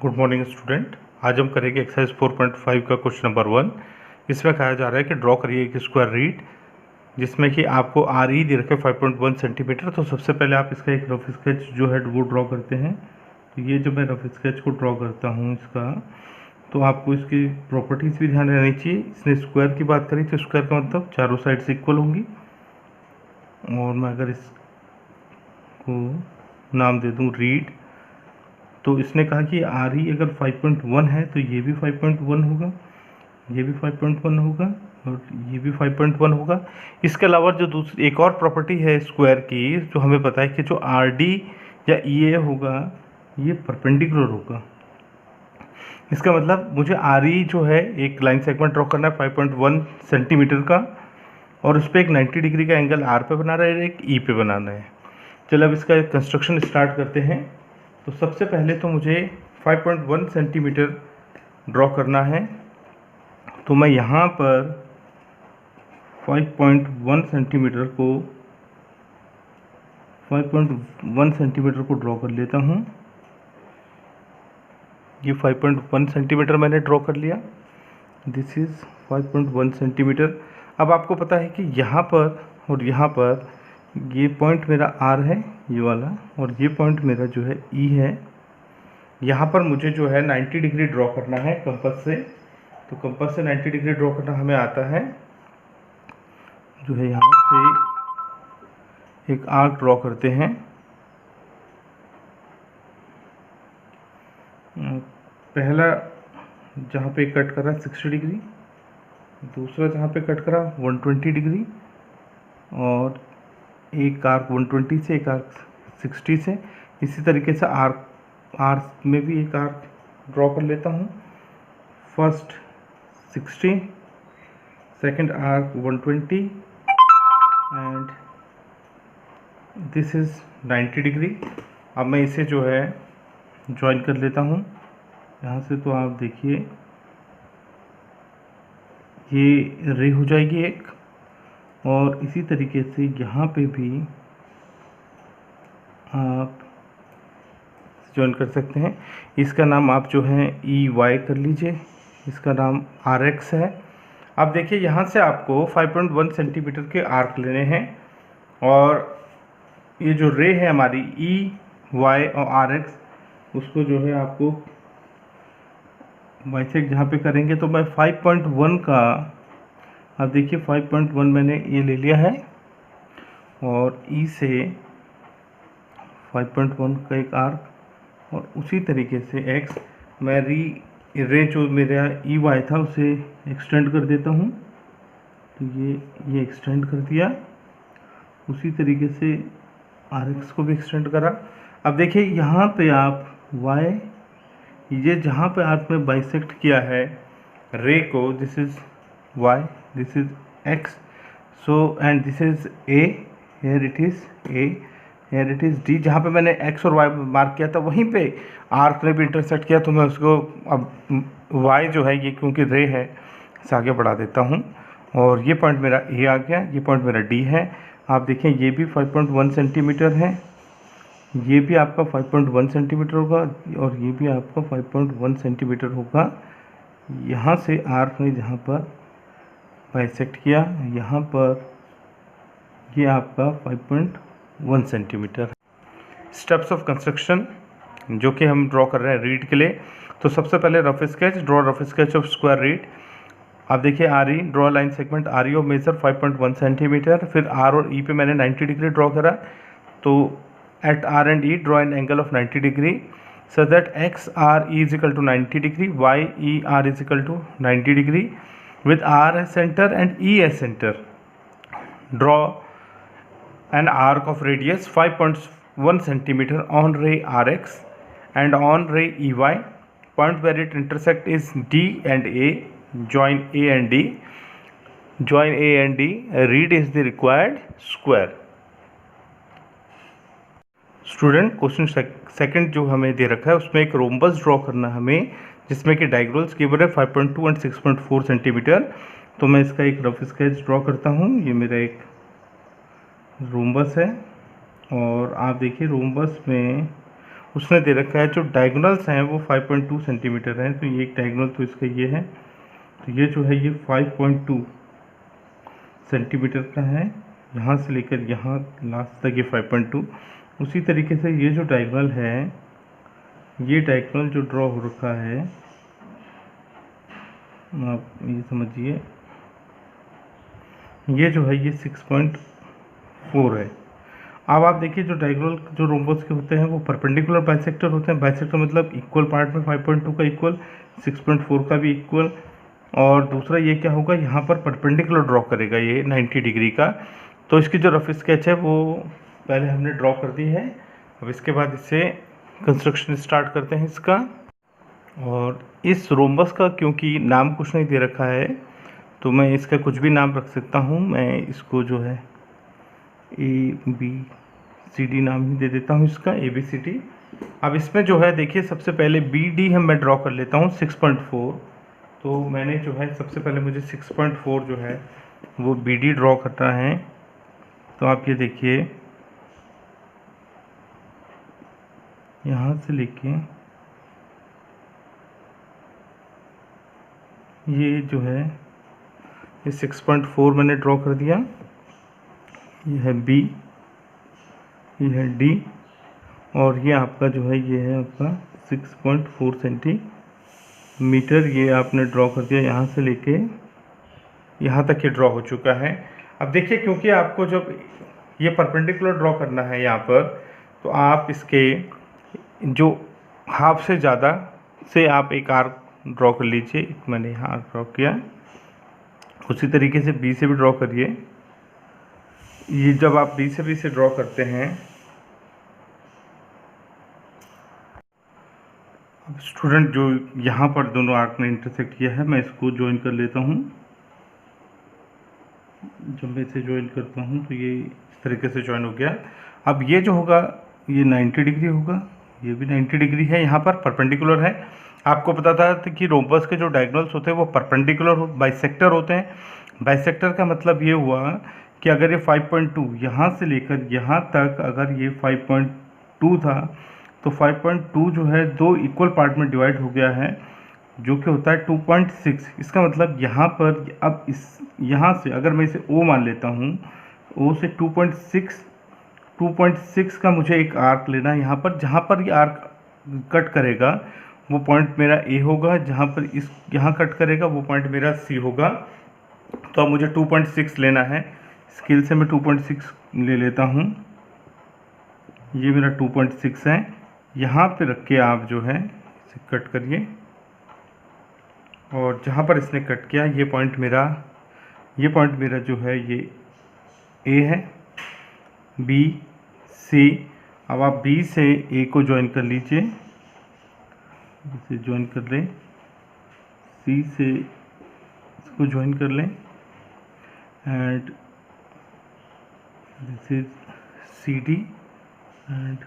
Good morning student. आज हम करेंगे एक्सरसाइज 4.5 का क्वेश्चन नंबर 1। इसमें कहा जा रहा है कि ड्रॉ करिए एक स्क्वायर रीड जिसमें कि आपको आर ई दे रखे 5.1 सेंटीमीटर। तो सबसे पहले आप इसका एक रफ स्केच जो है वो ड्रॉ करते हैं। तो ये जो मैं रफ स्केच को ड्रॉ करता हूँ इसका, तो आपको इसकी प्रॉपर्टीज़ भी ध्यान रहनी चाहिए। इसने स्क्वायर की बात करी तो स्क्वायर का मतलब चारों साइड से इक्वल होंगी। और मैं अगर इसको नाम दे दूँ रीड, तो इसने कहा कि आर ई अगर 5.1 है तो ये भी 5.1 होगा, ये भी 5.1 होगा और ये भी 5.1 होगा। इसके अलावा जो दूसरी एक और प्रॉपर्टी है स्क्वायर की, जो हमें पता है कि जो आर डी या ई ए होगा ये परपेंडिकुलर होगा। इसका मतलब मुझे आर ई जो है एक लाइन सेगमेंट ड्रॉ करना है 5.1 सेंटीमीटर का, और उस पर एक 90 डिग्री का एंगल आर पे बनाना है, एक ई पे बनाना है। चलो अब इसका कंस्ट्रक्शन स्टार्ट करते हैं। तो सबसे पहले तो मुझे 5.1 सेंटीमीटर ड्रॉ करना है। तो मैं यहाँ पर 5.1 सेंटीमीटर को ड्रॉ कर लेता हूँ। ये 5.1 सेंटीमीटर मैंने ड्रॉ कर लिया। This is 5.1 centimetre. अब आपको पता है कि यहाँ पर और यहाँ पर ये पॉइंट मेरा आर है, ये वाला, और ये पॉइंट मेरा जो है ई है। यहाँ पर मुझे जो है 90 डिग्री ड्रॉ करना है कंपास से। तो कंपास से 90 डिग्री ड्रॉ करना हमें आता है। जो है यहाँ से एक आर्क ड्रॉ करते हैं। पहला जहाँ पे कट कर रहा है 60 डिग्री, दूसरा जहाँ पे कट करा 120 डिग्री, और एक आर्क 120 से, एक आर्क 60 से। इसी तरीके से आर्क में भी एक आर्क ड्रॉ कर लेता हूँ। First 60, second arc 120 and this is 90 degree. अब मैं इसे जो है ज्वाइन कर लेता हूँ यहाँ से। तो आप देखिए ये रे हो जाएगी एक, और इसी तरीके से यहाँ पे भी आप ज्वाइन कर सकते हैं। इसका नाम आप जो है ई वाई कर लीजिए, इसका नाम आर एक्स है। अब देखिए यहाँ से आपको 5.1 सेंटीमीटर के आर्क लेने हैं, और ये जो रे है हमारी ई वाई और आर एक्स, उसको जो है आपको बाइसेक्ट जहाँ पे करेंगे। तो मैं 5.1 का, अब देखिए 5.1 मैंने ये ले लिया है, और ई से 5.1 का एक आर्क, और उसी तरीके से एक्स मैं रे जो मेरा ई वाई था उसे एक्सटेंड कर देता हूँ। तो ये एक्सटेंड कर दिया। उसी तरीके से आर एक्स को भी एक्सटेंड करा। अब देखिए यहाँ पे आप वाई, ये जहाँ पे आपने बाइसेक्ट किया है रे को, this is Y, this is X, so and this is A, here it is A, here it is D. जहाँ पे मैंने एक्स और वाई मार्क किया था वहीं पे आर्क ने भी इंटरसेक्ट किया। तो मैं उसको अब वाई जो है ये क्योंकि रे है इसे आगे बढ़ा देता हूँ, और ये पॉइंट मेरा ए आ गया, ये पॉइंट मेरा डी है। आप देखें ये भी 5.1 सेंटीमीटर है, ये भी आपका 5.1 सेंटीमीटर होगा, और ये भी आपका 5.1 सेंटीमीटर होगा। यहाँ से आर्क ने जहाँ पर बाइसेक्ट किया, यहाँ पर ये आपका 5.1 सेंटीमीटर। स्टेप्स ऑफ कंस्ट्रक्शन जो कि हम ड्रॉ कर रहे हैं रीड के लिए। तो सबसे पहले rough sketch, draw rough sketch of square read. आप देखिए R E, draw line segment R E of measure 5.1 centimetre. फिर आर और ई पे मैंने 90 डिग्री ड्रॉ करा। तो at R and E draw an angle of 90 degree so that x r e is equal to 90 degree, y e r is equal to 90 degree with r as center and e as center. Draw an arc of radius 5.1 centimeter on ray rx and on ray ey. Point where it intersect is D and A. Join A and D. Join A and D. Read is the required square. Student question second जो हमें दे रखा है उसमें एक rhombus draw करना हमें, जिसमें कि डायगोनल्स गिवन है 5.2 एंड 6.4 सेंटीमीटर। तो मैं इसका एक रफ स्केच ड्रॉ करता हूँ। ये मेरा एक रोम्बस है, और आप देखिए रोम्बस में उसने दे रखा है जो डायगोनल्स हैं वो 5.2 सेंटीमीटर हैं। तो ये एक डायगोनल तो इसका ये है, तो ये जो है ये 5.2 सेंटीमीटर का है, यहाँ से लेकर यहाँ लास्ट तक ये 5.2। उसी तरीके से ये जो डायगोनल है, ये डायगोनल जो ड्रॉ हो रखा है, आप ये समझिए, ये जो है ये 6.4 है। अब आप देखिए जो डायगोनल जो रोम्बस के होते हैं वो परपेंडिकुलर बाइसेक्टर होते हैं। बाइसेक्टर मतलब इक्वल पार्ट में 5.2 का इक्वल, 6.4 का भी इक्वल। और दूसरा ये क्या होगा, यहाँ पर परपेंडिकुलर ड्रॉ करेगा ये 90 डिग्री का। तो इसकी जो रफ स्केच है वो पहले हमने ड्रॉ कर दी है। अब इसके बाद इससे कंस्ट्रक्शन स्टार्ट करते हैं इसका। और इस रोम्बस का क्योंकि नाम कुछ नहीं दे रखा है तो मैं इसका कुछ भी नाम रख सकता हूँ। मैं इसको जो है ABCD नाम ही दे देता हूँ इसका, ABCD। अब इसमें जो है देखिए सबसे पहले BD हम मैं ड्रॉ कर लेता हूँ 6.4। तो मैंने जो है सबसे पहले मुझे 6.4 जो है वो BD ड्रॉ करना है। तो आप ये देखिए यहाँ से लेके ये जो है ये 6.4 मैंने ड्रॉ कर दिया। ये है B, ये है D, और ये आपका जो है ये है आपका 6.4 सेंटीमीटर। ये आपने ड्रॉ कर दिया, यहाँ से लेके यहाँ तक ये ड्रॉ हो चुका है। अब देखिए क्योंकि आपको जब ये परपेंडिकुलर ड्रॉ करना है यहाँ पर, तो आप इसके जो हाफ से ज़्यादा से आप एक आर्क ड्रॉ कर लीजिए। मैंने यहाँ आर्क ड्रॉ किया, उसी तरीके से B से भी ड्रॉ करिए। ये जब आप B से ड्रॉ करते हैं, अब स्टूडेंट जो यहाँ पर दोनों आर्क ने इंटरसेक्ट किया है, मैं इसको ज्वाइन कर लेता हूँ। जब मैं इसे ज्वाइन करता हूँ तो ये इस तरीके से ज्वाइन हो गया। अब ये जो होगा ये 90 डिग्री होगा, ये भी 90 डिग्री है, यहाँ पर परपेंडिकुलर है। आपको पता था कि रोम्बस के जो डायगोनल्स होते हैं वो परपेंडिकुलर बाइसेक्टर होते हैं। बाइसेक्टर का मतलब ये हुआ कि अगर ये 5.2 यहाँ से लेकर यहाँ तक अगर ये 5.2 था, तो 5.2 जो है दो इक्वल पार्ट में डिवाइड हो गया है, जो कि होता है 2.6। इसका मतलब यहाँ पर अब इस यहाँ से अगर मैं इसे O मान लेता हूँ, O से 2.6 का मुझे एक आर्क लेना है यहाँ पर। जहाँ पर ये आर्क कट करेगा वो पॉइंट मेरा A होगा, जहाँ पर इस यहाँ कट करेगा वो पॉइंट मेरा C होगा। तो अब मुझे 2.6 लेना है। स्केल से मैं 2.6 ले लेता हूँ, ये मेरा 2.6 है। यहाँ पे रख के आप जो है इसे कट करिए, और जहाँ पर इसने कट किया ये पॉइंट मेरा जो है ये A है, B, C। अब आप B से A को ज्वाइन कर लीजिए, इसे ज्वाइन कर लें, C से इसको ज्वाइन कर लें, and this is CD and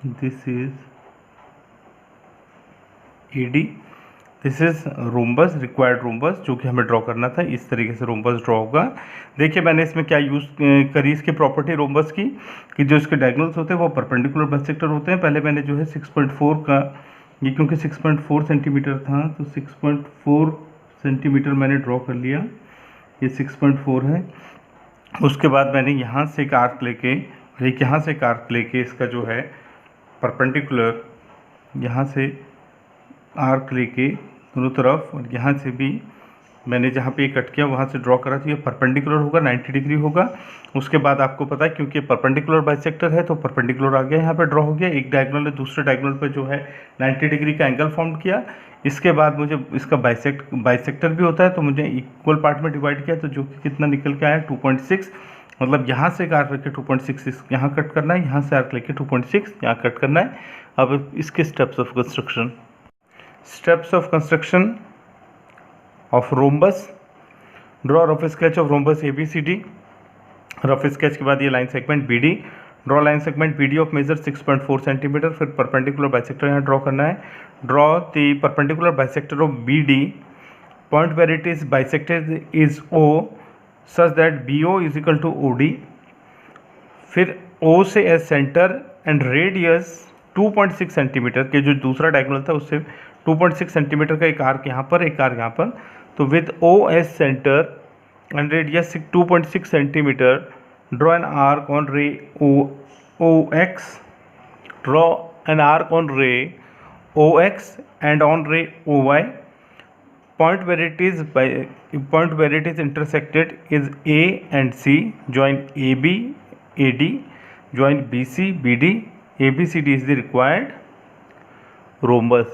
this is AD। This is rhombus, required rhombus जो कि हमें ड्रॉ करना था। इस तरीके से रोम्बस ड्रॉ होगा। देखिए मैंने इसमें क्या यूज़ करी इसकी प्रॉपर्टी रोम्बस की, कि जो इसके डायगोनल्स होते हैं वो परपेंडिकुलर बाइसेक्टर होते हैं। पहले मैंने जो है 6.4 का, ये क्योंकि 6.4 सेंटीमीटर था तो 6.4 सेंटीमीटर मैंने ड्रॉ कर लिया, ये 6.4 है। उसके बाद मैंने यहाँ से एक आर्क लेके और एक यहाँ से एक आर्क लेके इसका जो है परपेंडिकुलर यहाँ से आर्क लेके दोनों तरफ, और यहाँ से भी मैंने जहाँ पे कट किया वहाँ से ड्रॉ करा, तो ये परपेंडिकुलर होगा, 90 डिग्री होगा। उसके बाद आपको पता है क्योंकि परपेंडिकुलर बाइसेक्टर है तो परपेंडिकुलर आ गया, यहाँ पे ड्रॉ हो गया। एक डायगोनल ने दूसरे डायगोनल पे जो है 90 डिग्री का एंगल फॉर्म किया। इसके बाद मुझे इसका बाइसेक्टर भी होता है, तो मुझे इक्वल पार्ट में डिवाइड किया, तो जो कि कितना निकल के आया 2.6। मतलब यहाँ से आर्क लेके 2.6 यहाँ कट करना है, यहाँ से आर्क लेके 2.6 यहाँ कट करना है। अब इसके steps of construction of rhombus। Draw rough sketch of rhombus ABCD। रफ स्केच के बाद ये line segment BD। Draw line segment BD of measure 6.4 centimetre. फिर परपेंडिकुलर बाइसेक्टर यहाँ ड्रॉ करना है। Draw the perpendicular bisector of BD, point where it is bisected is O, such that BO is equal to OD। फिर O से S centre and radius 2.6 centimetre के, जो दूसरा diagonal था उससे 2.6 सेंटीमीटर का एक आर्क यहाँ पर, एक आर्क यहाँ पर। तो with OS centre and radius 2.6 centimetre, draw an arc on रे OX, draw an arc on ray OX and on ray OY. Point where it is intersected is A and C. Join AB, AD. Join BC, BD. ABCD is the required rhombus.